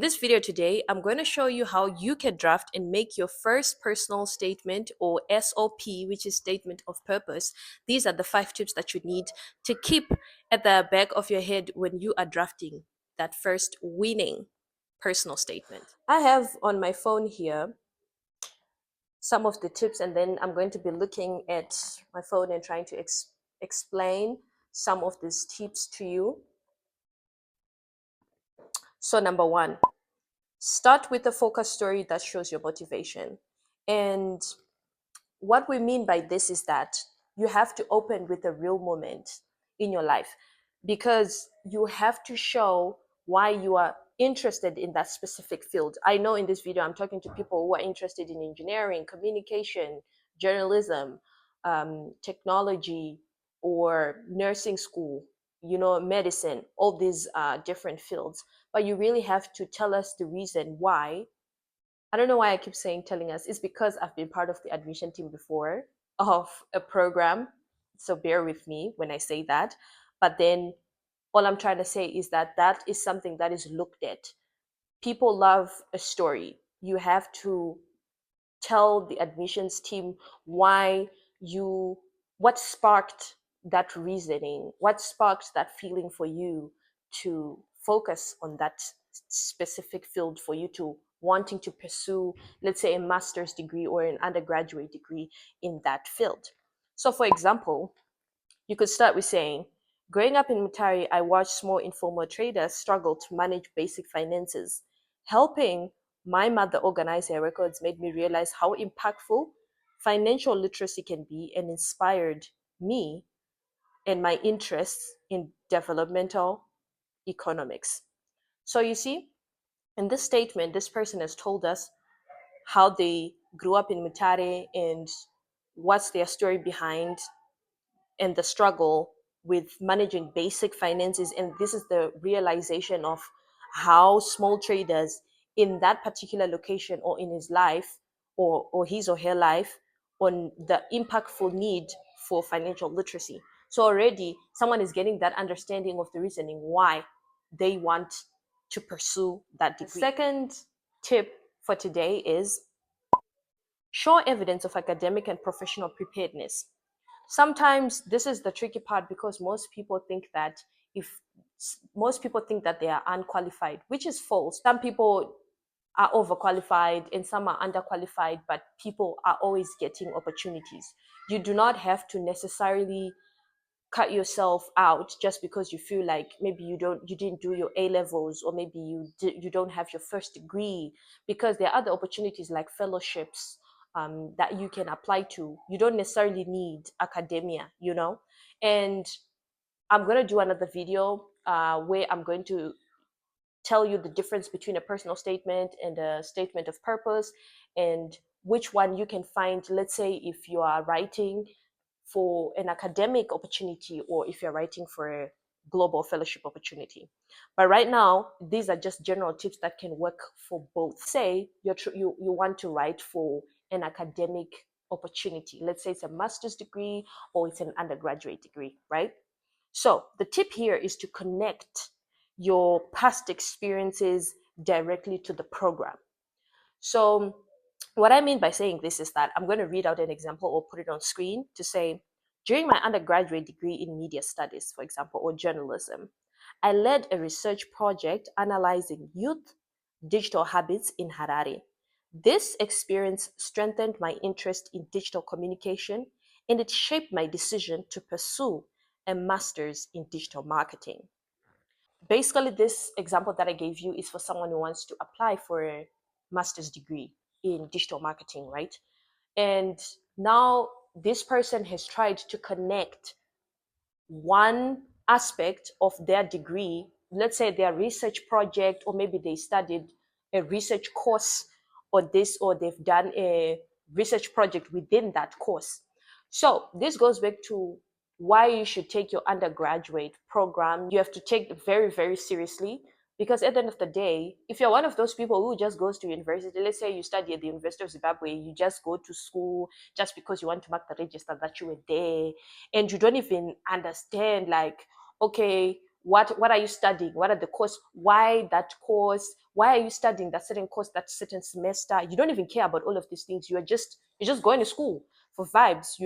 In this video today, I'm going to show you how you can draft and make your first personal statement or SOP, which is statement of purpose. These are the 5 tips that you need to keep at the back of your head when you are drafting that first winning personal statement. I have on my phone here some of the tips, and then I'm going to be looking at my phone and trying to explain some of these tips to you. So number one, start with a focus story that shows your motivation. And what we mean by this is that you have to open with a real moment in your life, because you have to show why you are interested in that specific field. I know in this video I'm talking to people who are interested in engineering, communication, journalism, technology, or nursing school, medicine, all these different fields. But you really have to tell us the reason why. I don't know why I keep saying telling us. It's because I've been part of the admission team before of a program. So bear with me when I say that. But then all I'm trying to say is that that is something that is looked at. People love a story. You have to tell the admissions team why you, what sparked that reasoning, what sparked that feeling for you to focus on that specific field, for you to wanting to pursue, let's say, a master's degree or an undergraduate degree in that field. So for example, you could start with saying, growing up in Mutare, I watched small informal traders struggle to manage basic finances. Helping my mother organize her records made me realize how impactful financial literacy can be, and inspired me and my interests in developmental economics. So you see, in this statement, this person has told us how they grew up in Mutare and what's their story behind and the struggle with managing basic finances. And this is the realization of how small traders in that particular location or in his life, or his or her life, on the impactful need for financial literacy. So already someone is getting that understanding of the reasoning why they want to pursue that degree. The second tip for today is show evidence of academic and professional preparedness. Sometimes this is the tricky part, because most people think that they are unqualified, which is false. Some people are overqualified and some are underqualified, but people are always getting opportunities. You do not have to necessarily cut yourself out just because you feel like maybe you didn't do your A levels, or maybe you don't have your first degree, because there are other opportunities like fellowships that you can apply to. You don't necessarily need academia. And I'm going to do another video where I'm going to tell you the difference between a personal statement and a statement of purpose, and which one you can find, let's say, if you are writing for an academic opportunity or if you're writing for a global fellowship opportunity. But right now, these are just general tips that can work for both. Say you want to write for an academic opportunity. Let's say it's a master's degree or it's an undergraduate degree, right? So the tip here is to connect your past experiences directly to the program. So what I mean by saying this is that I'm going to read out an example or put it on screen to say, during my undergraduate degree in media studies, for example, or journalism, I led a research project analyzing youth digital habits in Harare. This experience strengthened my interest in digital communication, and it shaped my decision to pursue a master's in digital marketing. Basically, this example that I gave you is for someone who wants to apply for a master's degree in digital marketing, right? And now this person has tried to connect one aspect of their degree, let's say their research project, or maybe they studied a research course or this, or they've done a research project within that course. So this goes back to why you should take your undergraduate program. You have to take it very, very seriously, because at the end of the day, if you're one of those people who just goes to university, let's say you study at the University of Zimbabwe, you just go to school just because you want to mark the register that you were there, and you don't even understand, like, okay, What are you studying? What are the course? Why that course? Why are you studying that certain course, that certain semester? You don't even care about all of these things. You're just going to school for vibes.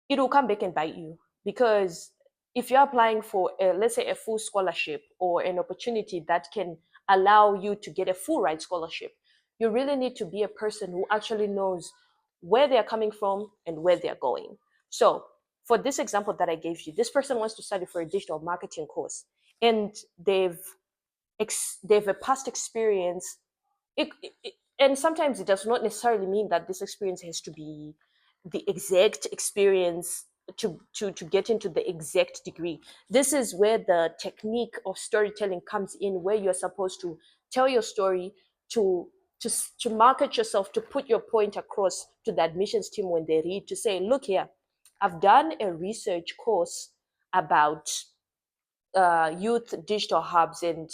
It will come back and bite you, because if you're applying for let's say a full scholarship or an opportunity that can allow you to get a full ride scholarship, you really need to be a person who actually knows where they're coming from and where they're going. So for this example that I gave you, this person wants to study for a digital marketing course, and they've a past experience. And sometimes it does not necessarily mean that this experience has to be the exact experience to get into the exact degree. This is where the technique of storytelling comes in, where you're supposed to tell your story, to to market yourself, to put your point across to the admissions team when they read, to say, look here, I've done a research course about youth digital hubs and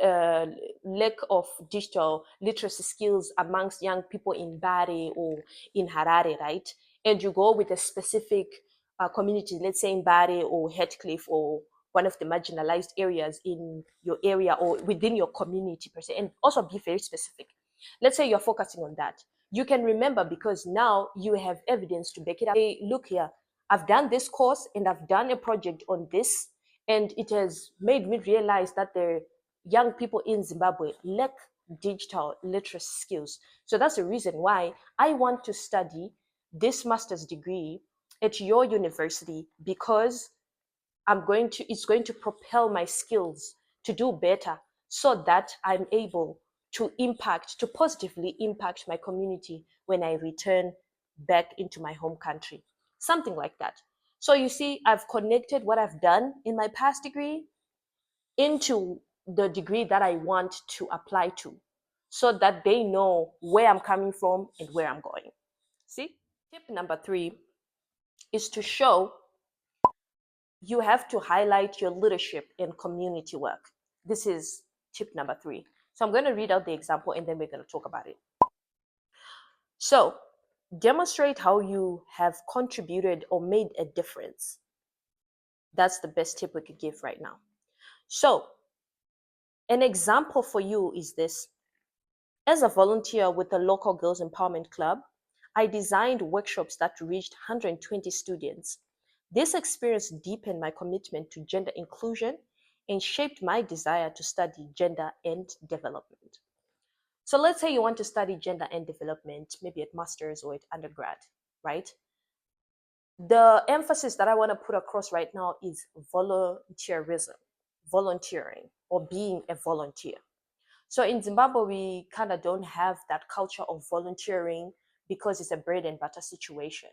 uh, lack of digital literacy skills amongst young people in Bari or in Harare, right? And you go with a specific community, let's say in Bari or Heathcliff or one of the marginalized areas in your area or within your community per se, and also be very specific. Let's say you're focusing on that. You can remember because now you have evidence to back it up. Hey, look here, I've done this course and I've done a project on this, and it has made me realize that the young people in Zimbabwe lack digital literacy skills. So that's the reason why I want to study this master's degree at your university, because it's going to propel my skills to do better, so that I'm able to positively impact my community when I return back into my home country. Something like that. So you see, I've connected what I've done in my past degree into the degree that I want to apply to, so that they know where I'm coming from and where I'm going. See? Tip number 3 is to show you have to highlight your leadership in community work. This is tip number 3. So I'm going to read out the example and then we're going to talk about it. So, demonstrate how you have contributed or made a difference. That's the best tip we could give right now. So, an example for you is this. As a volunteer with the local Girls Empowerment Club, I designed workshops that reached 120 students. This experience deepened my commitment to gender inclusion and shaped my desire to study gender and development. So let's say you want to study gender and development, maybe at master's or at undergrad, right? The emphasis that I want to put across right now is volunteerism, volunteering, or being a volunteer. So in Zimbabwe, we kind of don't have that culture of volunteering because it's a bread and butter situation.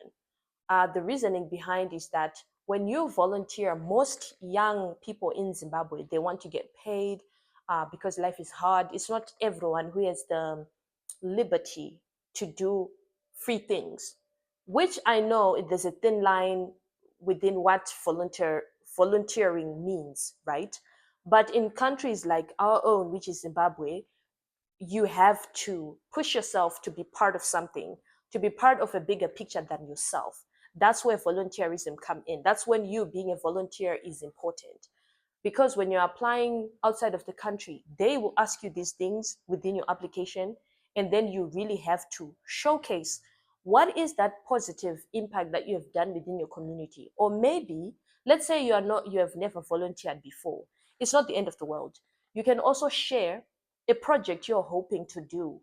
The reasoning behind is that when you volunteer, most young people in Zimbabwe, they want to get paid because life is hard. It's not everyone who has the liberty to do free things, which I know there's a thin line within what volunteering means, right? But in countries like our own, which is Zimbabwe, you have to push yourself to be part of something, to be part of a bigger picture than yourself. That's where volunteerism come in. That's when you being a volunteer is important, because when you're applying outside of the country, they will ask you these things within your application, and then you really have to showcase what is that positive impact that you have done within your community. Or maybe, let's say you have never volunteered before. It's not the end of the world. You can also share a project you're hoping to do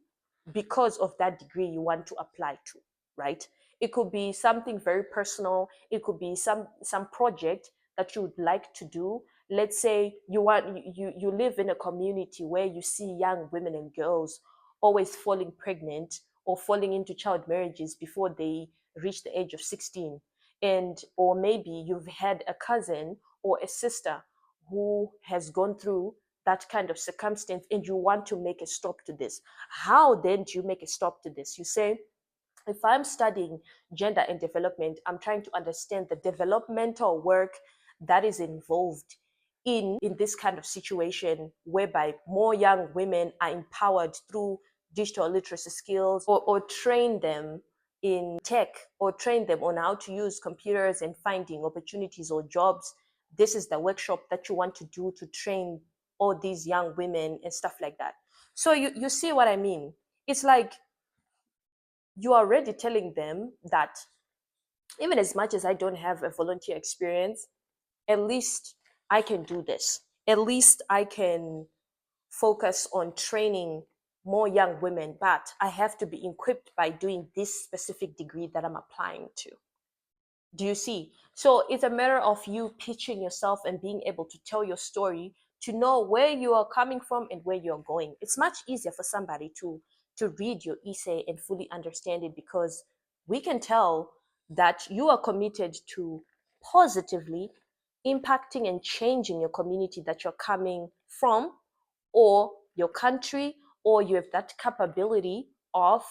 because of that degree you want to apply to, right? It could be something very personal. It could be some project that you would like to do. Let's say you live in a community where you see young women and girls always falling pregnant or falling into child marriages before they reach the age of 16. And or maybe you've had a cousin or a sister who has gone through that kind of circumstance, and you want to make a stop to this. How then do you make a stop to this? You say, if I'm studying gender and development, I'm trying to understand the developmental work that is involved in this kind of situation, whereby more young women are empowered through digital literacy skills, or train them in tech, or train them on how to use computers and finding opportunities or jobs this is the workshop that you want to do to train all these young women and stuff like that. So you see what I mean? It's like you are already telling them that even as much as I don't have a volunteer experience, at least I can do this. At least I can focus on training more young women, but I have to be equipped by doing this specific degree that I'm applying to. Do you see? So it's a matter of you pitching yourself and being able to tell your story to know where you are coming from and where you're going. It's much easier for somebody to read your essay and fully understand it, because we can tell that you are committed to positively impacting and changing your community that you're coming from, or your country, or you have that capability of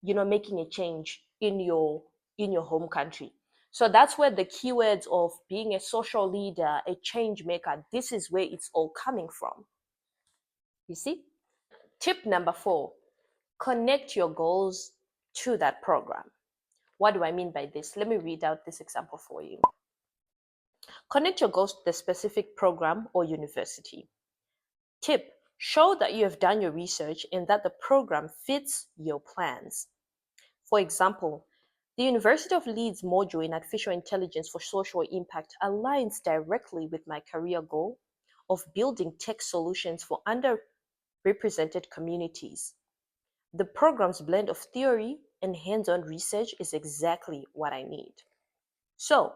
making a change in your home country. So that's where the keywords of being a social leader, a change maker, this is where it's all coming from. You see? Tip number 4, connect your goals to that program. What do I mean by this? Let me read out this example for you. Connect your goals to the specific program or university. Tip: show that you have done your research and that the program fits your plans. For example, the University of Leeds module in Artificial Intelligence for Social Impact aligns directly with my career goal of building tech solutions for underrepresented communities. The program's blend of theory and hands-on research is exactly what I need. So,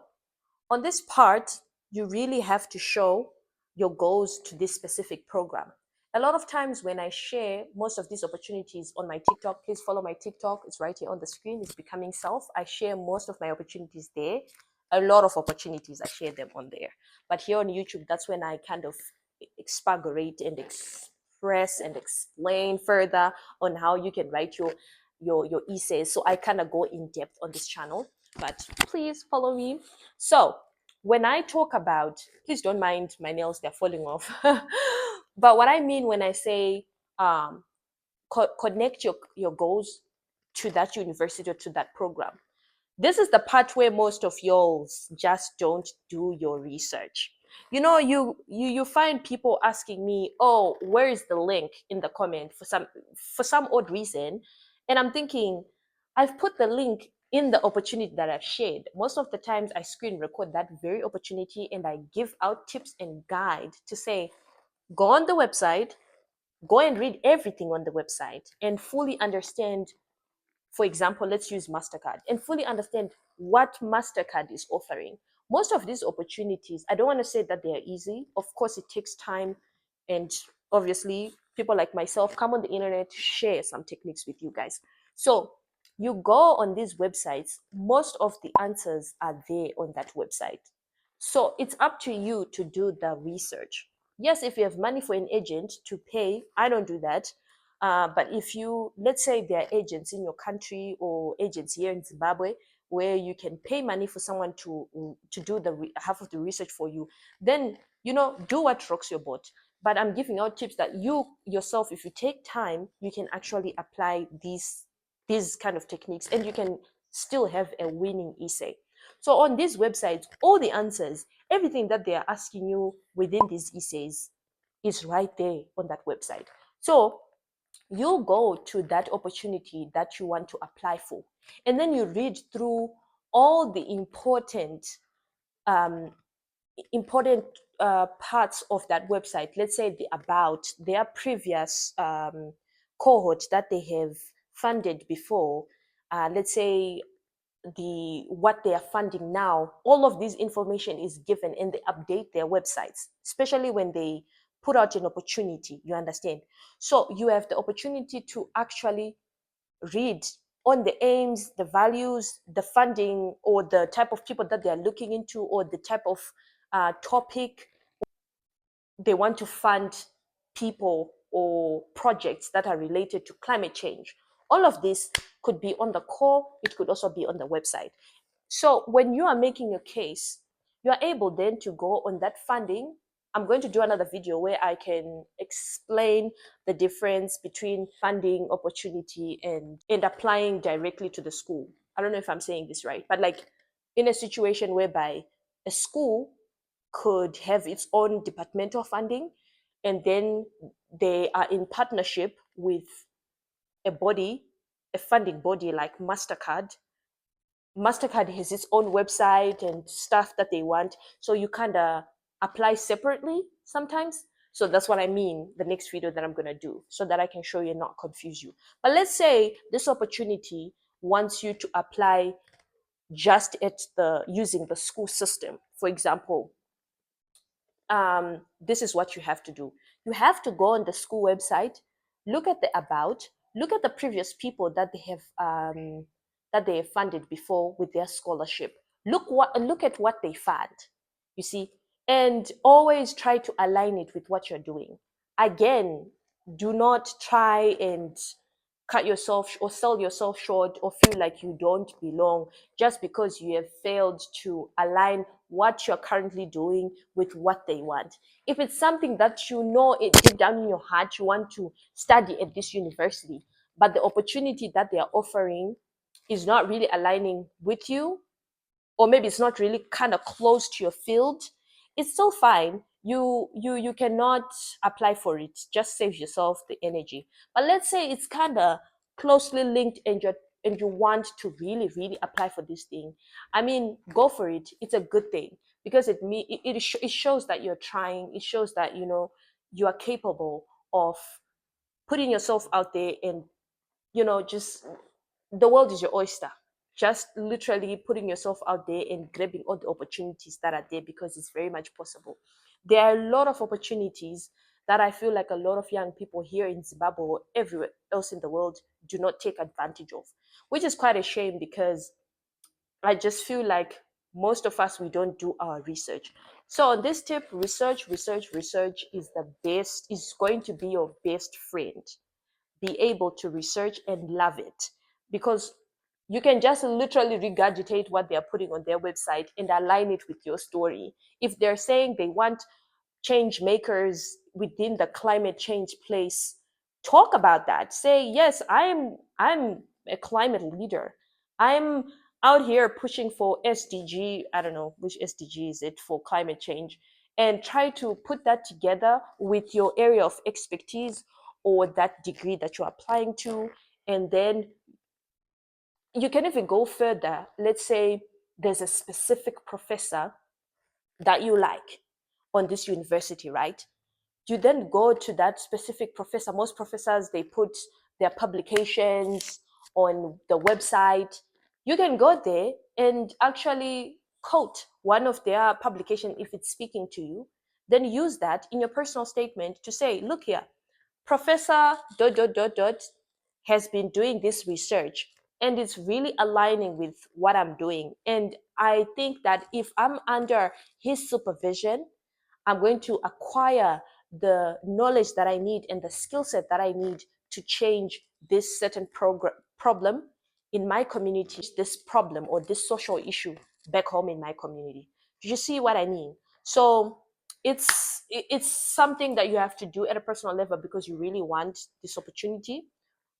on this part, you really have to show your goals to this specific program. A lot of times when I share most of these opportunities on my TikTok, please follow my TikTok. It's right here on the screen. It's Becoming Self. I share most of my opportunities there. A lot of opportunities, I share them on there. But here on YouTube, that's when I kind of expagorate and express and explain further on how you can write your essays. So I kind of go in depth on this channel. But please follow me. So when I talk about, please don't mind my nails, they're falling off. But what I mean when I say connect your goals to that university or to that program, this is the part where most of y'all just don't do your research. You find people asking me, oh, where is the link in the comment for some odd reason, and I'm thinking, I've put the link in the opportunity that I've shared. Most of the times I screen record that very opportunity and I give out tips and guide to say, go on the website, go and read everything on the website and fully understand. For example, let's use MasterCard and fully understand what MasterCard is offering. Most of these opportunities, I don't want to say that they are easy. Of course, it takes time. And obviously, people like myself come on the internet to share some techniques with you guys. So you go on these websites, most of the answers are there on that website. So it's up to you to do the research. Yes, if you have money for an agent to pay, I don't do that. But if you, let's say there are agents in your country or agents here in Zimbabwe where you can pay money for someone to do half of the research for you, then do what rocks your boat. But I'm giving out tips that you yourself, if you take time, you can actually apply these kind of techniques, and you can still have a winning essay. So on these websites, all the answers, everything that they are asking you within these essays is right there on that website. So you go to that opportunity that you want to apply for, and then you read through all the um, important parts of that website. Let's say the about their previous cohort that they have funded before. Let's say what they are funding now. All of this information is given, and they update their websites, especially when they put out an opportunity. You understand? So you have the opportunity to actually read on the aims, the values, the funding, or the type of people that they are looking into, or the type of topic they want to fund, people or projects that are related to climate change. All of this could be on the core, it could also be on the website. So when you are making a case, you are able then to go on that funding. I'm going to do another video where I can explain the difference between funding opportunity and applying directly to the school. I don't know if I'm saying this right, but like in a situation whereby a school could have its own departmental funding, and then they are in partnership with a body, a funding body like MasterCard. MasterCard has its own website and stuff that they want. So you kind of apply separately sometimes. So that's what I mean, the next video that I'm going to do, so that I can show you and not confuse you. But let's say this opportunity wants you to apply just at the using the school system. For example, this is what you have to do. You have to go on the school website, look at the about, look at the previous people that they have funded before with their scholarship. Look at what they fund. You see, and always try to align it with what you're doing. Again, do not try and cut yourself or sell yourself short or feel like you don't belong just because you have failed to align what you're currently doing with what they want. If it's something that you know it deep down in your heart you want to study at this university, but the opportunity that they are offering is not really aligning with you, or maybe it's not really kind of close to your field, it's still fine. You cannot apply for it. Just save yourself the energy. But let's say it's kind of closely linked, and you want to really really apply for this thing. I mean, go for it. It's a good thing because it shows that you're trying. It shows that you are capable of putting yourself out there, and just the world is your oyster. Just literally putting yourself out there and grabbing all the opportunities that are there, because it's very much possible. There are a lot of opportunities that I feel like a lot of young people here in Zimbabwe or everywhere else in the world do not take advantage of, which is quite a shame, because I just feel like most of us, we don't do our research. So on this tip, research, research, research is going to be your best friend. Be able to research and love it, because you can just literally regurgitate what they're putting on their website and align it with your story. If they're saying they want change makers within the climate change place, talk about that. Say, yes, I'm a climate leader. I'm out here pushing for SDG. I don't know which SDG is it for climate change, and try to put that together with your area of expertise or that degree that you're applying to. And then you can even go further. Let's say there's a specific professor that you like on this university, right? You then go to that specific professor. Most professors, they put their publications on the website. You can go there and actually quote one of their publication if it's speaking to you. Then use that in your personal statement to say, look here, Professor dot dot dot dot has been doing this research, and it's really aligning with what I'm doing. And I think that if I'm under his supervision, I'm going to acquire the knowledge that I need and the skill set that I need to change this certain problem in my community, this problem or this social issue back home in my community. Do you see what I mean? So it's something that you have to do at a personal level because you really want this opportunity.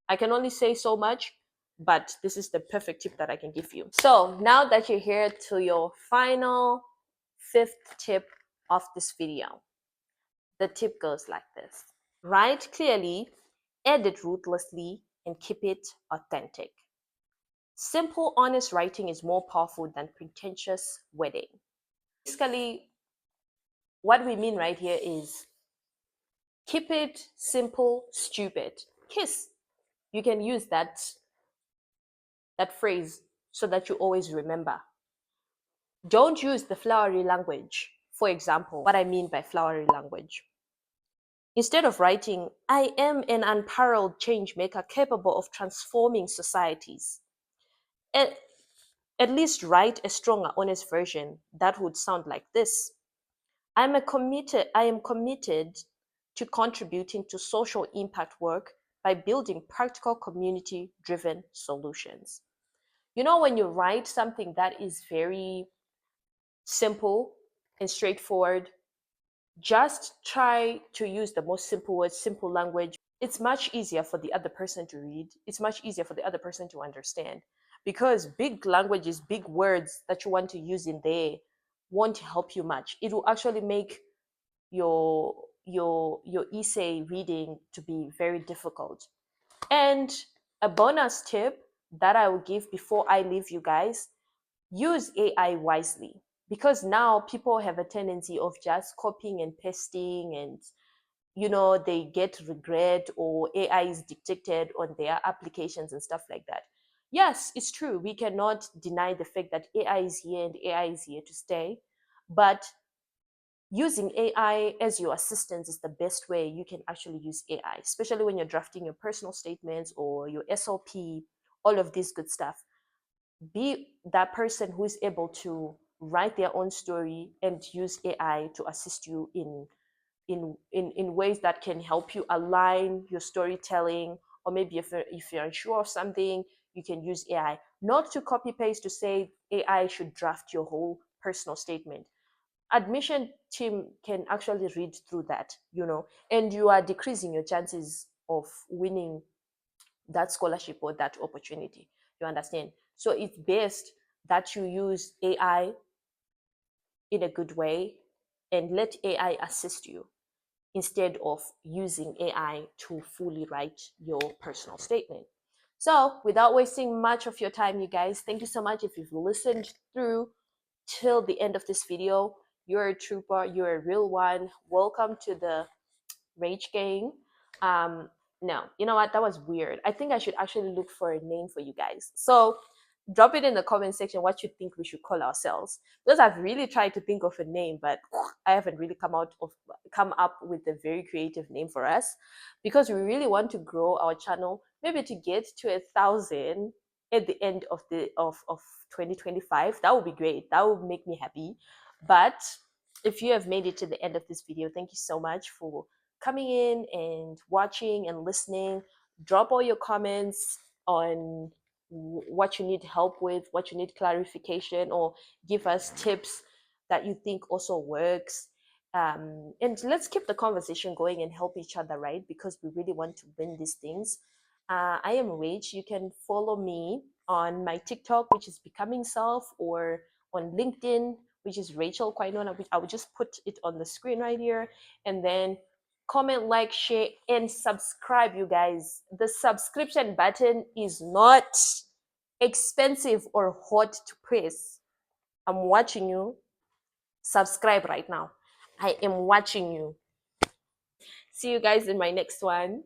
I can only say so much, but this is the perfect tip that I can give you. So now that you're here to your final fifth tip of this video, the tip goes like this: write clearly, edit ruthlessly, and keep it authentic. Simple, honest writing is more powerful than pretentious wording. Basically, what we mean right here is keep it simple, stupid. Kiss. You can use that phrase so that you always remember. Don't use the flowery language. For example, what I mean by flowery language. Instead of writing, I am an unparalleled change maker capable of transforming societies, at, at least write a stronger, honest version that would sound like this. I am committed to contributing to social impact work by building practical community-driven solutions. When you write something that is very simple and straightforward, just try to use the most simple words, simple language. It's much easier for the other person to read. It's much easier for the other person to understand, because big languages, big words that you want to use in there won't help you much. It will actually make your essay reading to be very difficult. And a bonus tip that I will give before I leave you guys: use AI wisely, because now people have a tendency of just copying and pasting, and they get regret, or AI is dictated on their applications and stuff like that. Yes, it's true. We cannot deny the fact that AI is here and AI is here to stay. But using AI as your assistant is the best way you can actually use AI, especially when you're drafting your personal statements or your SOP, all of this good stuff. Be that person who is able to write their own story and use AI to assist you in ways that can help you align your storytelling. Or maybe if you're unsure of something, you can use AI, not to copy paste to say AI should draft your whole personal statement. Admission team can actually read through that, and you are decreasing your chances of winning that scholarship or that opportunity. You understand? So it's best that you use AI in a good way and let AI assist you, instead of using AI to fully write your personal statement. So, without wasting much of your time, you guys, thank you so much if you've listened through till the end of this video. You're a trooper, you're a real one. Welcome to the Rage Gang. No, you know what? That was weird. I think I should actually look for a name for you guys. So drop it in the comment section what you think we should call ourselves. Because I've really tried to think of a name, but I haven't really come up with a very creative name for us, because we really want to grow our channel, maybe to get to 1,000 at the end of 2025. That would be great. That would make me happy. But if you have made it to the end of this video, thank you so much for coming in and watching and listening. Drop all your comments on what you need help with, what you need clarification, or give us tips that you think also works. And let's keep the conversation going and help each other, right? Because we really want to win these things. I am Rach. You can follow me on my TikTok, which is Becoming Self, or on LinkedIn, which is Rachel Quinona, which I will just put it on the screen right here. And then comment, like, share, and subscribe, you guys. The subscription button is not expensive or hot to press. I'm watching you. Subscribe right now. I am watching you. See you guys in my next one.